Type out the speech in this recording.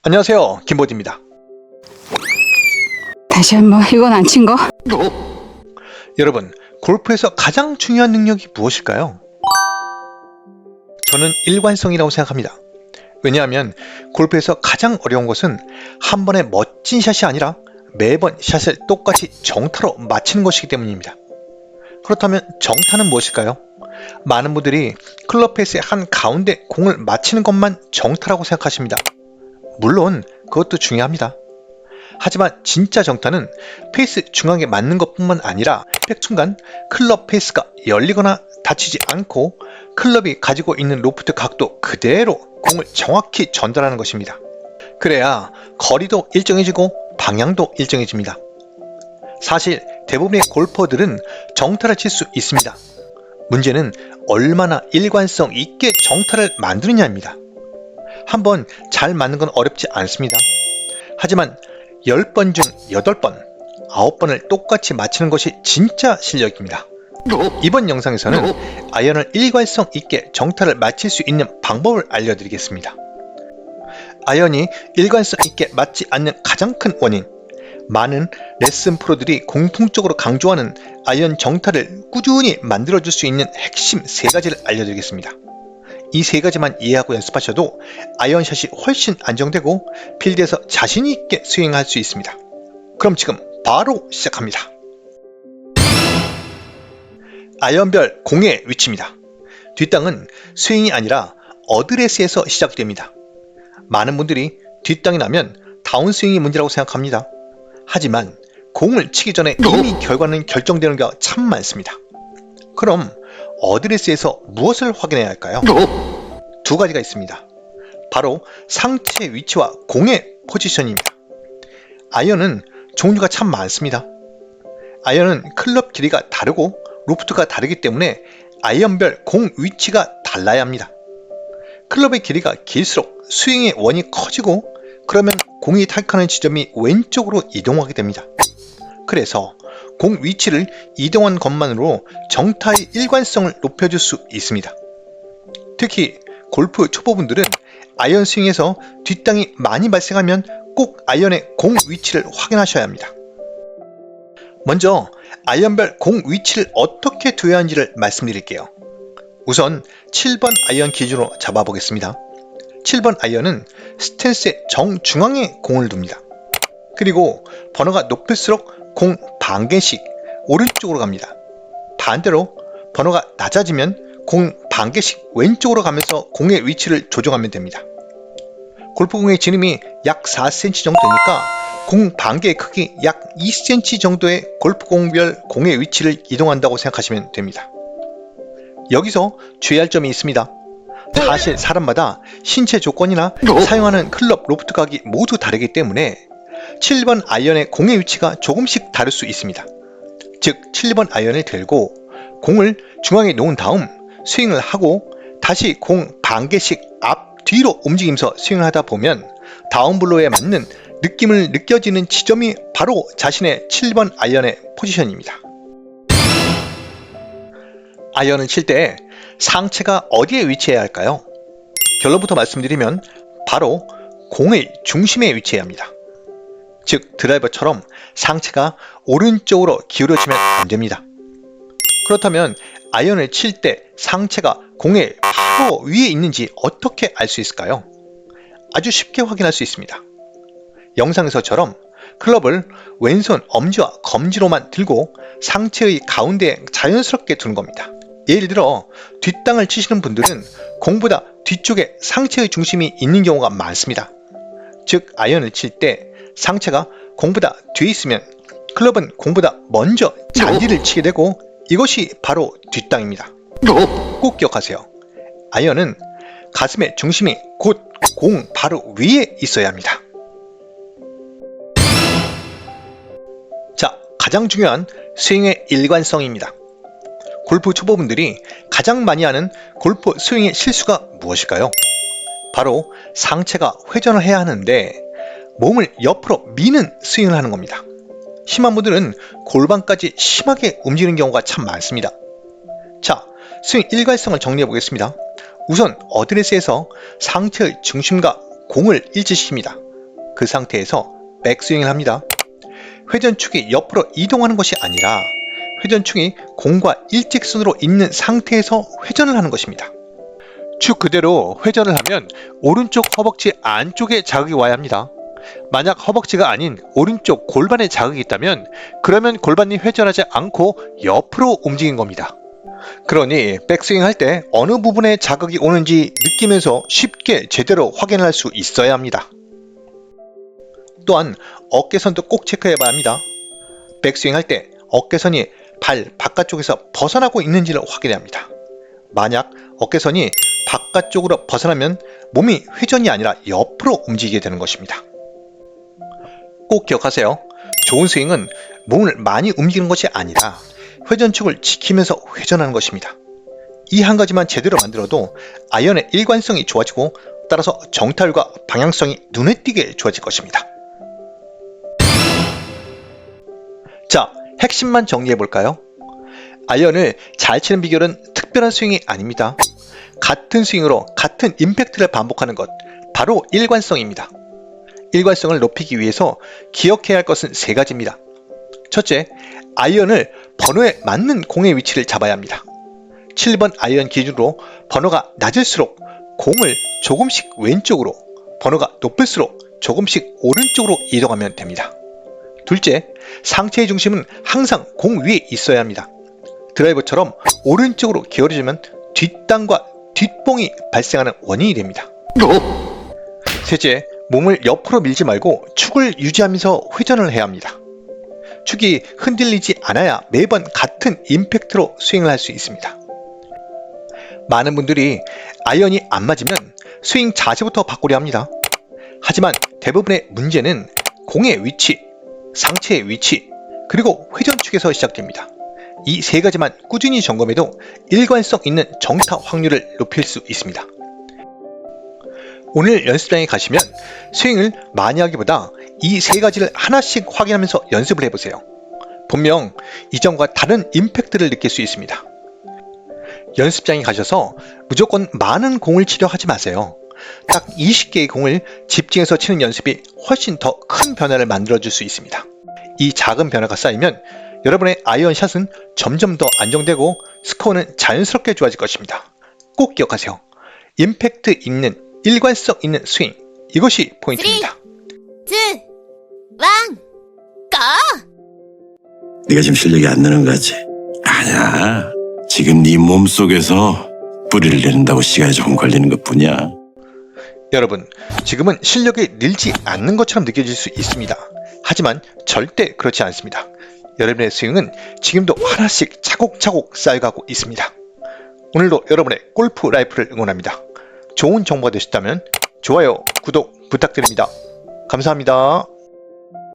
안녕하세요, 김보디입니다. 다시 한번 이건 안 친 거? 여러분, 골프에서 가장 중요한 능력이 무엇일까요? 저는 일관성이라고 생각합니다. 왜냐하면 골프에서 가장 어려운 것은 한 번에 멋진 샷이 아니라 매번 샷을 똑같이 정타로 맞히는 것이기 때문입니다. 그렇다면 정타는 무엇일까요? 많은 분들이 클럽 페이스의 한 가운데 공을 맞히는 것만 정타라고 생각하십니다. 물론 그것도 중요합니다. 하지만 진짜 정타는 페이스 중앙에 맞는 것뿐만 아니라 순간 클럽 페이스가 열리거나 닫히지 않고 클럽이 가지고 있는 로프트 각도 그대로 공을 정확히 전달하는 것입니다. 그래야 거리도 일정해지고 방향도 일정해집니다. 사실 대부분의 골퍼들은 정타를 칠 수 있습니다. 문제는 얼마나 일관성 있게 정타를 만드느냐입니다. 한번 잘 맞는 건 어렵지 않습니다. 하지만 10번 중 8번, 9번을 똑같이 맞히는 것이 진짜 실력입니다. 이번 영상에서는 아이언을 일관성 있게 정타를 맞힐 수 있는 방법을 알려드리겠습니다. 아이언이 일관성 있게 맞지 않는 가장 큰 원인, 많은 레슨 프로들이 공통적으로 강조하는 아이언 정타를 꾸준히 만들어줄 수 있는 핵심 3가지를 알려드리겠습니다. 이 3가지만 이해하고 연습하셔도 아이언샷이 훨씬 안정되고 필드에서 자신있게 스윙할 수 있습니다. 그럼 지금 바로 시작합니다. 아이언별 공의 위치입니다. 뒷땅은 스윙이 아니라 어드레스에서 시작됩니다. 많은 분들이 뒷땅이 나면 다운스윙이 문제라고 생각합니다. 하지만 공을 치기 전에 이미 결과는 결정되는 경우가 참 많습니다. 그럼 어드레스에서 무엇을 확인해야 할까요? 2가지가 있습니다. 바로 상체의 위치와 공의 포지션입니다. 아이언은 종류가 참 많습니다. 아이언은 클럽 길이가 다르고 로프트가 다르기 때문에 아이언별 공 위치가 달라야 합니다. 클럽의 길이가 길수록 스윙의 원이 커지고 그러면 공이 탈락하는 지점이 왼쪽으로 이동하게 됩니다. 그래서 공 위치를 이동한 것만으로 정타의 일관성을 높여줄 수 있습니다. 특히 골프 초보분들은 아이언 스윙에서 뒷땅이 많이 발생하면 꼭 아이언의 공 위치를 확인하셔야 합니다. 먼저 아이언별 공 위치를 어떻게 둬야 하는지를 말씀드릴게요. 우선 7번 아이언 기준으로 잡아보겠습니다. 7번 아이언은 스탠스의 정중앙에 공을 둡니다. 그리고 번호가 높을수록 공 반개씩 오른쪽으로 갑니다. 반대로 번호가 낮아지면 공 반개씩 왼쪽으로 가면서 공의 위치를 조정하면 됩니다. 골프공의 지름이 약 4cm 정도니까 공 반개의 크기 약 2cm 정도의 골프공별 공의 위치를 이동한다고 생각하시면 됩니다. 여기서 주의할 점이 있습니다. 사실 사람마다 신체 조건이나 사용하는 클럽 로프트 각이 모두 다르기 때문에 7번 아이언의 공의 위치가 조금씩 다를 수 있습니다. 즉 7번 아이언을 들고 공을 중앙에 놓은 다음 스윙을 하고 다시 공 반개씩 앞, 뒤로 움직이면서 스윙을 하다 보면 다운블로에 맞는 느낌을 느껴지는 지점이 바로 자신의 7번 아이언의 포지션입니다. 아이언을 칠 때 상체가 어디에 위치해야 할까요? 결론부터 말씀드리면 바로 공의 중심에 위치해야 합니다. 즉 드라이버처럼 상체가 오른쪽으로 기울어지면 안 됩니다. 그렇다면 아이언을 칠 때 상체가 공의 바로 위에 있는지 어떻게 알 수 있을까요? 아주 쉽게 확인할 수 있습니다. 영상에서처럼 클럽을 왼손 엄지와 검지로만 들고 상체의 가운데에 자연스럽게 두는 겁니다. 예를 들어 뒷땅을 치시는 분들은 공보다 뒤쪽에 상체의 중심이 있는 경우가 많습니다. 즉 아이언을 칠 때 상체가 공보다 뒤에 있으면 클럽은 공보다 먼저 잔디를 치게 되고 이것이 바로 뒷땅입니다. 꼭 기억하세요. 아이언은 가슴의 중심이 곧 공 바로 위에 있어야 합니다. 자, 가장 중요한 스윙의 일관성입니다. 골프 초보분들이 가장 많이 하는 골프 스윙의 실수가 무엇일까요? 바로 상체가 회전을 해야 하는데 몸을 옆으로 미는 스윙을 하는 겁니다. 심한 분들은 골반까지 심하게 움직이는 경우가 참 많습니다. 자, 스윙 일관성을 정리해 보겠습니다. 우선 어드레스에서 상체의 중심과 공을 일치시킵니다. 그 상태에서 백스윙을 합니다. 회전축이 옆으로 이동하는 것이 아니라 회전축이 공과 일직선으로 있는 상태에서 회전을 하는 것입니다. 축 그대로 회전을 하면 오른쪽 허벅지 안쪽에 자극이 와야 합니다. 만약 허벅지가 아닌 오른쪽 골반에 자극이 있다면 그러면 골반이 회전하지 않고 옆으로 움직인 겁니다. 그러니 백스윙 할 때 어느 부분에 자극이 오는지 느끼면서 쉽게 제대로 확인할 수 있어야 합니다. 또한 어깨선도 꼭 체크해 봐야 합니다. 백스윙 할 때 어깨선이 발 바깥쪽에서 벗어나고 있는지를 확인해야 합니다. 만약 어깨선이 바깥쪽으로 벗어나면 몸이 회전이 아니라 옆으로 움직이게 되는 것입니다. 꼭 기억하세요. 좋은 스윙은 몸을 많이 움직이는 것이 아니라 회전축을 지키면서 회전하는 것입니다. 이 한 가지만 제대로 만들어도 아이언의 일관성이 좋아지고 따라서 정타율과 방향성이 눈에 띄게 좋아질 것입니다. 자, 핵심만 정리해 볼까요? 아이언을 잘 치는 비결은 특별한 스윙이 아닙니다. 같은 스윙으로 같은 임팩트를 반복하는 것, 바로 일관성입니다. 일관성을 높이기 위해서 기억해야 할 것은 세 가지입니다. 첫째, 아이언을 번호에 맞는 공의 위치를 잡아야 합니다. 7번 아이언 기준으로 번호가 낮을수록 공을 조금씩 왼쪽으로, 번호가 높을수록 조금씩 오른쪽으로 이동하면 됩니다. 둘째, 상체의 중심은 항상 공 위에 있어야 합니다. 드라이버처럼 오른쪽으로 기울어지면 뒷땅과 뒷봉이 발생하는 원인이 됩니다. 셋째, 몸을 옆으로 밀지 말고 축을 유지하면서 회전을 해야 합니다. 축이 흔들리지 않아야 매번 같은 임팩트로 스윙을 할 수 있습니다. 많은 분들이 아이언이 안 맞으면 스윙 자세부터 바꾸려 합니다. 하지만 대부분의 문제는 공의 위치, 상체의 위치, 그리고 회전축에서 시작됩니다. 이 세 가지만 꾸준히 점검해도 일관성 있는 정타 확률을 높일 수 있습니다. 오늘 연습장에 가시면 스윙을 많이 하기보다 이 세 가지를 하나씩 확인하면서 연습을 해보세요. 분명 이전과 다른 임팩트를 느낄 수 있습니다. 연습장에 가셔서 무조건 많은 공을 치려 하지 마세요. 딱 20개의 공을 집중해서 치는 연습이 훨씬 더 큰 변화를 만들어줄 수 있습니다. 이 작은 변화가 쌓이면 여러분의 아이언 샷은 점점 더 안정되고 스코어는 자연스럽게 좋아질 것입니다. 꼭 기억하세요. 임팩트 있는 일관성 있는 스윙, 이것이 포인트입니다. 3, 2, 1, 고! 네가 지금 실력이 안 느는 거 같지? 아니야. 지금 네 몸속에서 뿌리를 내린다고 시간이 조금 걸리는 것뿐이야. 여러분, 지금은 실력이 늘지 않는 것처럼 느껴질 수 있습니다. 하지만 절대 그렇지 않습니다. 여러분의 스윙은 지금도 하나씩 차곡차곡 쌓여가고 있습니다. 오늘도 여러분의 골프 라이프를 응원합니다. 좋은 정보가 되셨다면 좋아요, 구독 부탁드립니다. 감사합니다.